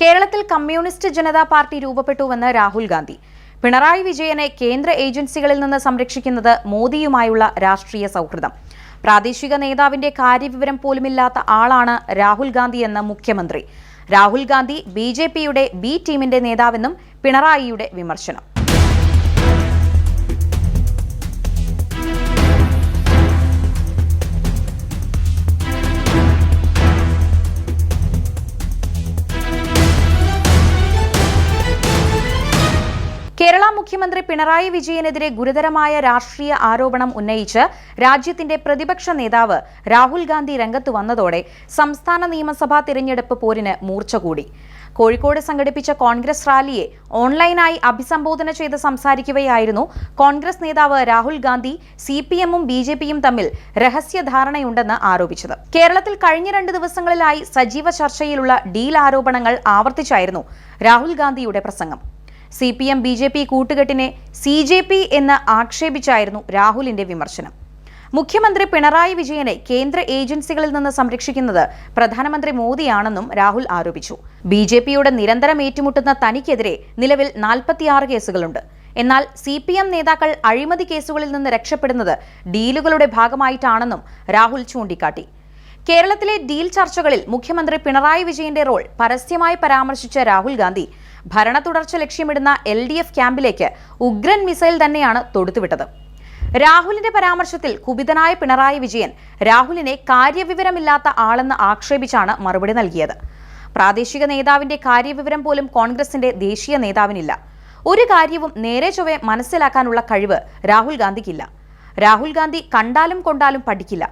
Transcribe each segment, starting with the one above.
കേരളത്തിൽ communist Janata party രൂപപ്പെട്ടുവെന്ന് Rahul Gandhi. Pinarayi വിജയനെ കേന്ദ്ര ഏജൻസികളിൽ നിന്ന് സംരക്ഷിക്കുന്നത് മോദിയുമായുള്ള രാഷ്ട്രീയ സൗഹൃദം. പ്രാദേശിക നേതാവിന്റെ കാര്യവിവരം പോലുമില്ലാത്ത ആളാണ് രാഹുൽ ഗാന്ധി എന്ന മുഖ്യമന്ത്രി. രാഹുൽ ഗാന്ധി ബിജെപിയുടെ ബി ടീമിന്റെ നേതാവെന്നും പിണറായിയുടെ വിമർശനം. കേരള മുഖ്യമന്ത്രി പിണറായി വിജയനെതിരെ ഗുരുതരമായ രാഷ്ട്രീയ ആരോപണം ഉന്നയിച്ച് രാജ്യത്തിന്റെ പ്രതിപക്ഷ നേതാവ് രാഹുൽ ഗാന്ധി രംഗത്ത് വന്നതോടെ സംസ്ഥാന നിയമസഭാ തിരഞ്ഞെടുപ്പ് പോരിന് മൂർച്ച കൂടി. കോഴിക്കോട് സംഘടിപ്പിച്ച കോൺഗ്രസ് റാലിയെ ഓൺലൈനായി അഭിസംബോധന ചെയ്ത് സംസാരിക്കുകയായിരുന്നു കോൺഗ്രസ് നേതാവ് രാഹുൽ ഗാന്ധി സിപിഎമ്മും ബിജെപിയും തമ്മിൽ രഹസ്യധാരണയുണ്ടെന്ന് ആരോപിച്ചത്. കേരളത്തിൽ കഴിഞ്ഞ 2 ദിവസങ്ങളിലായി സജീവ ചർച്ചയിലുള്ള ഡീൽ ആരോപണങ്ങൾ ആവർത്തിച്ചായിരുന്നു രാഹുൽ ഗാന്ധിയുടെ പ്രസംഗം. സിപിഎം ബിജെപി കൂട്ടുകെട്ടിനെ സിജെപി എന്ന് ആക്ഷേപിച്ചായിരുന്നു രാഹുലിന്റെ വിമർശനം. മുഖ്യമന്ത്രി പിണറായി വിജയനെ കേന്ദ്ര ഏജൻസികളിൽ നിന്ന് സംരക്ഷിക്കുന്നത് പ്രധാനമന്ത്രി മോദിയാണെന്നും രാഹുൽ ആരോപിച്ചു. ബിജെപിയോട് നിരന്തരം ഏറ്റുമുട്ടുന്ന തനിക്കെതിരെ നിലവിൽ 46 കേസുകളുണ്ട്. എന്നാൽ സിപിഎം നേതാക്കൾ അഴിമതി കേസുകളിൽ നിന്ന് രക്ഷപ്പെടുന്നത് ഡീലുകളുടെ ഭാഗമായിട്ടാണെന്നും രാഹുൽ ചൂണ്ടിക്കാട്ടി. കേരളത്തിലെ ഡീൽ ചർച്ചകളിൽ മുഖ്യമന്ത്രി പിണറായി വിജയന്റെ റോൾ പരസ്യമായി പരാമർശിച്ച രാഹുൽ ഗാന്ധി ഭരണ തുടർച്ച ലക്ഷ്യമിടുന്ന LDF ക്യാമ്പിലേക്ക് ഉഗ്രൻ മിസൈൽ തന്നെയാണ് തൊടുത്തുവിട്ടത്. രാഹുലിന്റെ പരാമർശത്തിൽ കുപിതനായ പിണറായി വിജയൻ രാഹുലിനെ കാര്യവിവരമില്ലാത്ത ആളെന്ന് ആക്ഷേപിച്ചാണ് മറുപടി നൽകിയത്. പ്രാദേശിക നേതാവിന്റെ കാര്യവിവരം പോലും കോൺഗ്രസിന്റെ ദേശീയ നേതാവിനില്ല. ഒരു കാര്യവും നേരെ ചൊവ്വെ മനസ്സിലാക്കാനുള്ള കഴിവ് രാഹുൽ ഗാന്ധിക്കില്ല. രാഹുൽ ഗാന്ധി കണ്ടാലും കൊണ്ടാലും പഠിക്കില്ല.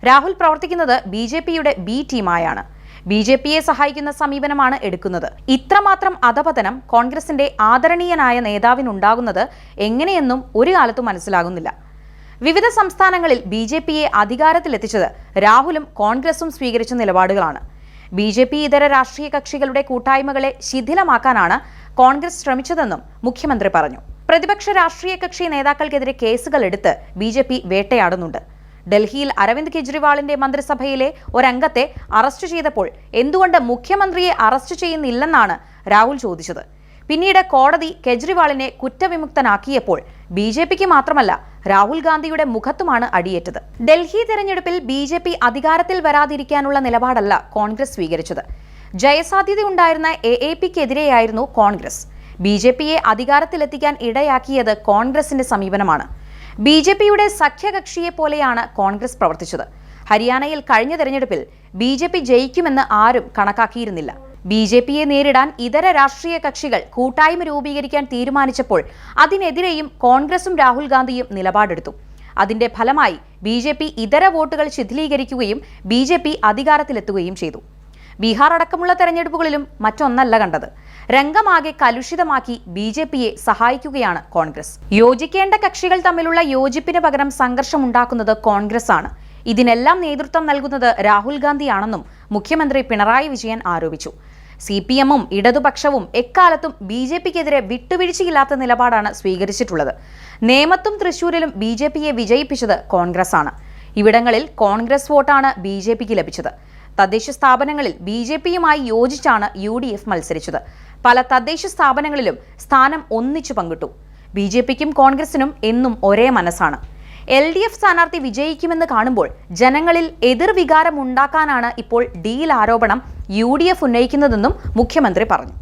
രാഹുൽ പ്രവർത്തിക്കുന്നത് ബിജെപിയുടെ ബി ടീമായാണ്. ബിജെപിയെ സഹായിക്കുന്ന സമീപനമാണ് എടുക്കുന്നത്. ഇത്രമാത്രം അധപതനം കോൺഗ്രസിന്റെ ആദരണീയനായ നേതാവിനുണ്ടാകുന്നത് എങ്ങനെയെന്നും ഒരു കാലത്തും മനസ്സിലാകുന്നില്ല. വിവിധ സംസ്ഥാനങ്ങളിൽ ബിജെപിയെ അധികാരത്തിലെത്തിച്ചത് രാഹുലും കോൺഗ്രസും സ്വീകരിച്ച നിലപാടുകളാണ്. ബിജെപി ഇതര രാഷ്ട്രീയ കക്ഷികളുടെ കൂട്ടായ്മകളെ ശിഥിലമാക്കാനാണ് കോൺഗ്രസ് ശ്രമിച്ചതെന്നും മുഖ്യമന്ത്രി പറഞ്ഞു. പ്രതിപക്ഷ രാഷ്ട്രീയ കക്ഷി നേതാക്കൾക്കെതിരെ കേസുകൾ എടുത്ത് ബിജെപി വേട്ടയാടുന്നുണ്ട്. ഡൽഹിയിൽ അരവിന്ദ് കെജ്രിവാളിന്റെ മന്ത്രിസഭയിലെ ഒരംഗത്തെ അറസ്റ്റ് ചെയ്തപ്പോൾ എന്തുകൊണ്ട് മുഖ്യമന്ത്രിയെ അറസ്റ്റ് ചെയ്യുന്നില്ലെന്നാണ് രാഹുൽ ചോദിച്ചത്. പിന്നീട് കോടതി കെജ്രിവാളിനെ കുറ്റവിമുക്തനാക്കിയപ്പോൾ ബിജെപിക്ക് മാത്രമല്ല രാഹുൽ ഗാന്ധിയുടെ മുഖത്തുമാണ് അടിയേറ്റത്. ഡൽഹി തെരഞ്ഞെടുപ്പിൽ ബിജെപി അധികാരത്തിൽ വരാതിരിക്കാനുള്ള നിലപാടല്ല കോൺഗ്രസ് സ്വീകരിച്ചത്. ജയസാധ്യതയുണ്ടായിരുന്ന AAPക്കെതിരെയായിരുന്നു കോൺഗ്രസ്. ബിജെപിയെ അധികാരത്തിലെത്തിക്കാൻ ഇടയാക്കിയത് കോൺഗ്രസിന്റെ സമീപനമാണ്. ബിജെപിയുടെ സഖ്യകക്ഷിയെ പോലെയാണ് കോൺഗ്രസ് പ്രവർത്തിച്ചത്. ഹരിയാനയിൽ കഴിഞ്ഞ തെരഞ്ഞെടുപ്പിൽ ബിജെപി ജയിക്കുമെന്ന് ആരും കണക്കാക്കിയിരുന്നില്ല. ബിജെപിയെ നേരിടാൻ ഇതര രാഷ്ട്രീയ കക്ഷികൾ കൂട്ടായ്മ രൂപീകരിക്കാൻ തീരുമാനിച്ചപ്പോൾ അതിനെതിരെയും കോൺഗ്രസും രാഹുൽ ഗാന്ധിയും നിലപാടെടുത്തു. അതിന്റെ ഫലമായി ബിജെപി ഇതര വോട്ടുകൾ ശിഥിലീകരിക്കുകയും ബിജെപി അധികാരത്തിലെത്തുകയും ചെയ്തു. ബീഹാർ അടക്കമുള്ള തെരഞ്ഞെടുപ്പുകളിലും മറ്റൊന്നല്ല കണ്ടത്. രംഗമാകെ കലുഷിതമാക്കി ബിജെപിയെ സഹായിക്കുകയാണ് കോൺഗ്രസ്. യോജിക്കേണ്ട കക്ഷികൾ തമ്മിലുള്ള യോജിപ്പിന് പകരം സംഘർഷമുണ്ടാക്കുന്നത് കോൺഗ്രസ് ആണ്. ഇതിനെല്ലാം നേതൃത്വം നൽകുന്നത് രാഹുൽ ഗാന്ധിയാണെന്നും മുഖ്യമന്ത്രി പിണറായി വിജയൻ ആരോപിച്ചു. സിപിഎമ്മും ഇടതുപക്ഷവും എക്കാലത്തും ബിജെപിക്കെതിരെ വിട്ടുവീഴ്ചയില്ലാത്ത നിലപാടാണ് സ്വീകരിച്ചിട്ടുള്ളത്. നേമത്തും തൃശൂരിലും ബിജെപിയെ വിജയിപ്പിച്ചത് കോൺഗ്രസ് ആണ്. ഇവിടങ്ങളിൽ കോൺഗ്രസ് വോട്ടാണ് ബിജെപിക്ക് ലഭിച്ചത്. തദ്ദേശ സ്ഥാപനങ്ങളിൽ ബിജെപിയുമായി യോജിച്ചാണ് UDF മത്സരിച്ചത്. പല തദ്ദേശ സ്ഥാപനങ്ങളിലും സ്ഥാനം ഒന്നിച്ചു പങ്കിട്ടു. ബിജെപിക്കും കോൺഗ്രസിനും എന്നും ഒരേ മനസ്സാണ്. LDF സ്ഥാനാർത്ഥി വിജയിക്കുമെന്ന് കാണുമ്പോൾ ജനങ്ങളിൽ എതിർവികാരം ഉണ്ടാക്കാനാണ് ഇപ്പോൾ ഡീൽ ആരോപണം UDF ഉന്നയിക്കുന്നതെന്നും മുഖ്യമന്ത്രി പറഞ്ഞു.